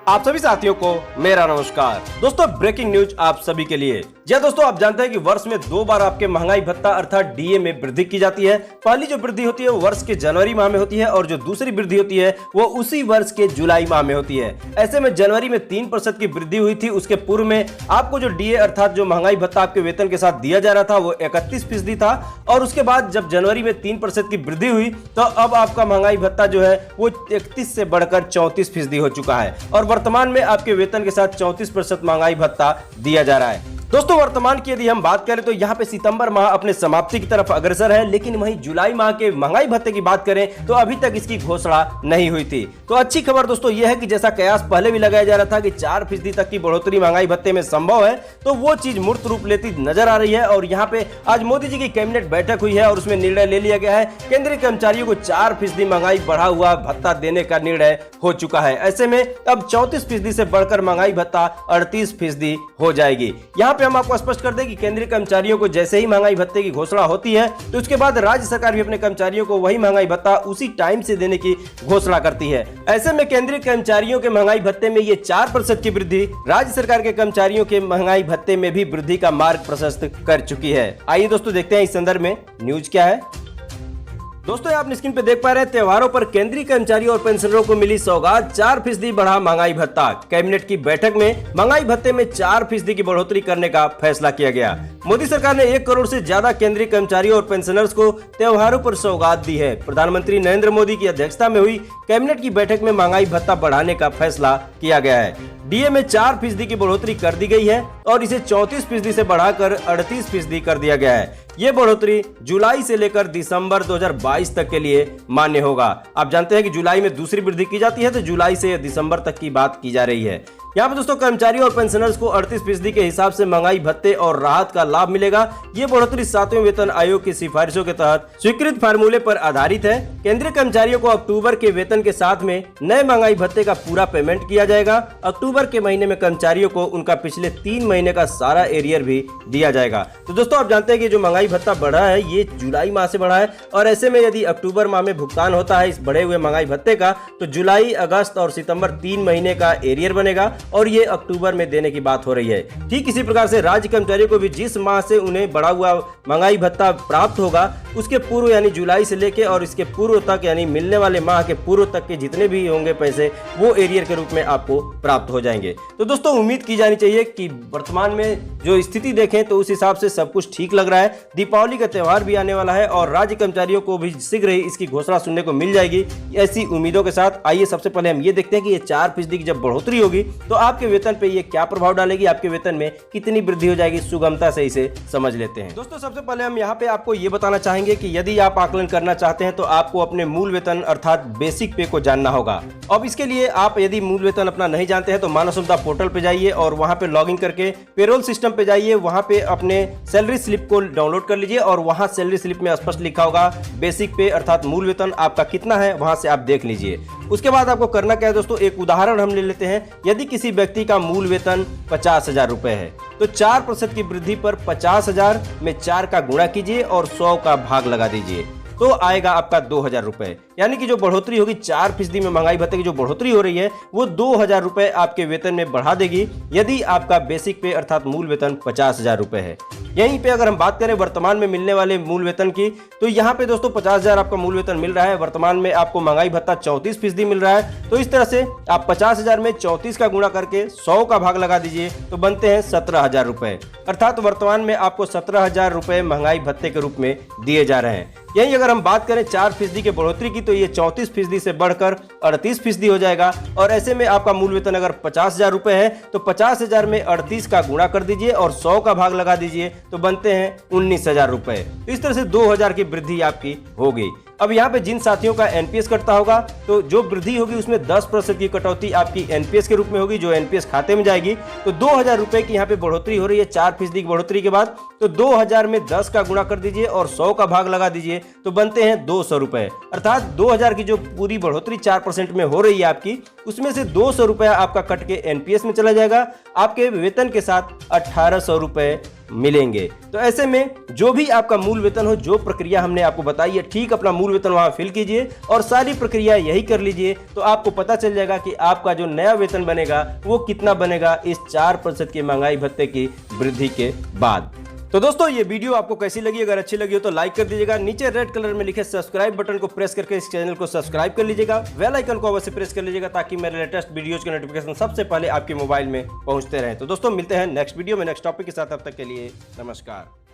आप सभी साथियों को मेरा नमस्कार। दोस्तों ब्रेकिंग न्यूज आप सभी के लिए। जी दोस्तों, आप जानते हैं कि वर्ष में 2 बार आपके महंगाई भत्ता अर्थात डीए में वृद्धि की जाती है। पहली जो वृद्धि होती है वो वर्ष के जनवरी माह में होती है और जो दूसरी वृद्धि होती है वो उसी वर्ष के जुलाई माह में होती है। ऐसे में जनवरी में 3% की वृद्धि हुई थी। उसके पूर्व में आपको जो डीए अर्थात जो महंगाई भत्ता आपके वेतन के साथ दिया जा रहा था वो 31% था और उसके बाद जब जनवरी में 3% की वृद्धि हुई तो अब आपका महंगाई भत्ता जो है वो 31 से बढ़कर 34% हो चुका है और वर्तमान में आपके वेतन के साथ 34% महंगाई भत्ता दिया जा रहा है। दोस्तों वर्तमान की यदि हम बात करें तो यहाँ पे सितंबर माह अपने समाप्ति की तरफ अग्रसर है, लेकिन वहीं जुलाई माह के महंगाई भत्ते की बात करें तो अभी तक इसकी घोषणा नहीं हुई थी। तो अच्छी खबर दोस्तों यह है कि जैसा कयास पहले भी लगाया जा रहा था कि 4% तक की बढ़ोतरी महंगाई भत्ते में संभव है, तो वो चीज मूर्त रूप लेती नजर आ रही है। और यहाँ पे आज मोदी जी की कैबिनेट बैठक हुई है और उसमें निर्णय ले लिया गया है, केंद्रीय कर्मचारियों को 4% महंगाई बढ़ा हुआ भत्ता देने का निर्णय हो चुका है। ऐसे में अब 34% से बढ़कर महंगाई भत्ता 38% हो जाएगी। यहाँ पे हम आपको स्पष्ट कर दें कि केंद्रीय कर्मचारियों को जैसे ही महंगाई भत्ते की घोषणा होती है तो उसके बाद राज्य सरकार भी अपने कर्मचारियों को वही महंगाई भत्ता उसी टाइम से देने की घोषणा करती है। ऐसे में केंद्रीय कर्मचारियों के महंगाई भत्ते में ये 4% की वृद्धि राज्य सरकार के कर्मचारियों के महंगाई भत्ते में भी वृद्धि का मार्ग प्रशस्त कर चुकी है। आइए दोस्तों देखते हैं इस संदर्भ में न्यूज क्या है। दोस्तों आप स्क्रीन पे देख पा रहे हैं, त्योहारों पर केंद्रीय कर्मचारियों और पेंशनरों को मिली सौगात, 4% बढ़ा महंगाई भत्ता। कैबिनेट की बैठक में महंगाई भत्ते में 4% की बढ़ोतरी करने का फैसला किया गया। मोदी सरकार ने 1 करोड़ से ज्यादा केंद्रीय कर्मचारियों और पेंशनर्स को त्योहारों पर सौगात दी है। प्रधानमंत्री नरेंद्र मोदी की अध्यक्षता में हुई कैबिनेट की बैठक में महंगाई भत्ता बढ़ाने का फैसला किया गया है। डीए में 4% की बढ़ोतरी कर दी गई है और इसे 34% से बढ़ाकर 38% कर दिया गया है। ये बढ़ोतरी जुलाई से लेकर दिसंबर 2022 तक के लिए मान्य होगा। आप जानते हैं कि जुलाई में दूसरी वृद्धि की जाती है, तो जुलाई से दिसंबर तक की बात की जा रही है। यहाँ पे दोस्तों कर्मचारियों और पेंशनर्स को 38% के हिसाब से महंगाई भत्ते और राहत का लाभ मिलेगा। ये बढ़ोतरी 7वें वेतन आयोग की सिफारिशों के तहत स्वीकृत फार्मूले पर आधारित है। केंद्रीय कर्मचारियों को अक्टूबर के वेतन के साथ में नए महंगाई भत्ते का पूरा पेमेंट किया जाएगा। अक्टूबर के महीने में कर्मचारियों को उनका पिछले 3 महीने का सारा एरियर भी दिया जाएगा। तो दोस्तों आप जानते हैं कि जो महंगाई भत्ता बढ़ा है ये जुलाई माह से बढ़ा है और ऐसे में यदि अक्टूबर माह में भुगतान होता है इस बढ़े हुए महंगाई भत्ते का तो जुलाई, अगस्त और सितंबर 3 महीने का एरियर बनेगा और ये अक्टूबर में देने की बात हो रही है। ठीक इसी प्रकार से राज्य कर्मचारियों को भी जिस माह से उन्हें बढ़ा हुआ महंगाई भत्ता प्राप्त होगा उसके पूर्व यानी जुलाई से लेके और इसके पूर्व तक यानी मिलने वाले माह के पूर्व तक के जितने भी होंगे पैसे वो एरियर के रूप में आपको प्राप्त हो जाएंगे। तो दोस्तों उम्मीद की जानी चाहिए कि वर्तमान में जो स्थिति देखें तो उस हिसाब से सब कुछ ठीक लग रहा है। दीपावली का त्यौहार भी आने वाला है और राज्य कर्मचारियों को भी शीघ्र ही इसकी घोषणा सुनने को मिल जाएगी। ऐसी उम्मीदों के साथ आइए सबसे पहले हम ये देखते हैं कि ये 4% की जब बढ़ोतरी होगी तो आपके वेतन पे ये क्या प्रभाव डालेगी, आपके वेतन में कितनी वृद्धि हो जाएगी। सुगमता से इसे समझ लेते हैं। दोस्तों सबसे पहले हम यहाँ पे आपको ये बताना चाहेंगे कि यदि आप आकलन करना चाहते हैं तो आपको अपने मूल वेतन अर्थात बेसिक पे को जानना होगा। अब इसके लिए आप यदि मूल वेतन अपना नहीं जानते हैं तो मानव संपदा पोर्टल पे जाइए और वहां पे लॉगिन करके पेरोल सिस्टम पे जाइए, वहां पे अपने सैलरी स्लिप को डाउनलोड कर लीजिए और वहां सैलरी स्लिप में स्पष्ट लिखा होगा बेसिक पे अर्थात मूल वेतन आपका कितना है, वहां से आप देख लीजिए। उसके बाद आपको करना क्या है दोस्तों, एक उदाहरण हम ले लेते हैं। यदि किसी व्यक्ति का मूल वेतन 50,000 रुपए है तो 4% की वृद्धि पर 50,000 में 4 का गुणा कीजिए और 100 का भाग लगा दीजिए तो आएगा आपका 2,000 रुपए। यानी कि जो बढ़ोतरी होगी 4% में महंगाई भत्ते की जो बढ़ोतरी हो रही है वो 2,000 रुपए आपके वेतन में बढ़ा देगी यदि आपका बेसिक पे अर्थात मूल वेतन 50,000 रुपए है। यहीं पे अगर हम बात करें वर्तमान में मिलने वाले मूल वेतन की तो यहाँ पे दोस्तों 50,000 आपका मूल वेतन मिल रहा है। वर्तमान में आपको महंगाई भत्ता 34% मिल रहा है। तो इस तरह से आप 50,000 में 34 का गुणा करके 100 का भाग लगा दीजिए तो बनते हैं 17,000 रुपए। अर्थात वर्तमान में आपको 17,000 रुपए महंगाई भत्ते के रूप में दिए जा रहे हैं। यही अगर हम बात करें 4% की बढ़ोतरी की तो ये 34% से बढ़कर 38% हो जाएगा और ऐसे में आपका मूल वेतन अगर 50,000 रुपए है तो 50,000 में 38 का गुणा कर दीजिए और 100 का भाग लगा दीजिए तो बनते हैं 19,000 रुपए। तो इस तरह से 2,000 की वृद्धि आपकी होगी। अब यहाँ पे जिन साथियों का एनपीएस कटता होगा तो जो वृद्धि होगी उसमें 10% की कटौती आपकी एनपीएस के रूप में होगी जो एनपीएस खाते में जाएगी। तो 2,000 रुपए की यहाँ पे बढ़ोतरी हो रही है 4% की बढ़ोतरी के बाद। तो 2,000 में 10 का गुणा कर दीजिए और 100 का भाग लगा दीजिए तो बनते हैं 200 रुपए। अर्थात 2,000 की जो पूरी बढ़ोतरी 4% में हो रही है आपकी उसमें से 200 रुपया आपका कट के एनपीएस में चला जाएगा। आपके वेतन के साथ 1,800 रुपए मिलेंगे। तो ऐसे में जो भी आपका मूल वेतन हो, जो प्रक्रिया हमने आपको बताई है, ठीक अपना मूल वेतन वहां फिल कीजिए और सारी प्रक्रिया यही कर लीजिए, तो आपको पता चल जाएगा कि आपका जो नया वेतन बनेगा वो कितना बनेगा इस 4% की महंगाई भत्ते की वृद्धि के बाद। तो दोस्तों ये वीडियो आपको कैसी लगी? अगर अच्छी लगी हो तो लाइक कर दीजिएगा, नीचे रेड कलर में लिखे सब्सक्राइब बटन को प्रेस करके इस चैनल को सब्सक्राइब कर लीजिएगा, बेल आइकन को अवश्य प्रेस कर लीजिएगा ताकि मेरे लेटेस्ट वीडियोज के नोटिफिकेशन सबसे पहले आपके मोबाइल में पहुंचते रहे। तो दोस्तों मिलते हैं नेक्स्ट वीडियो में नेक्स्ट टॉपिक के साथ, तब तक के लिए नमस्कार।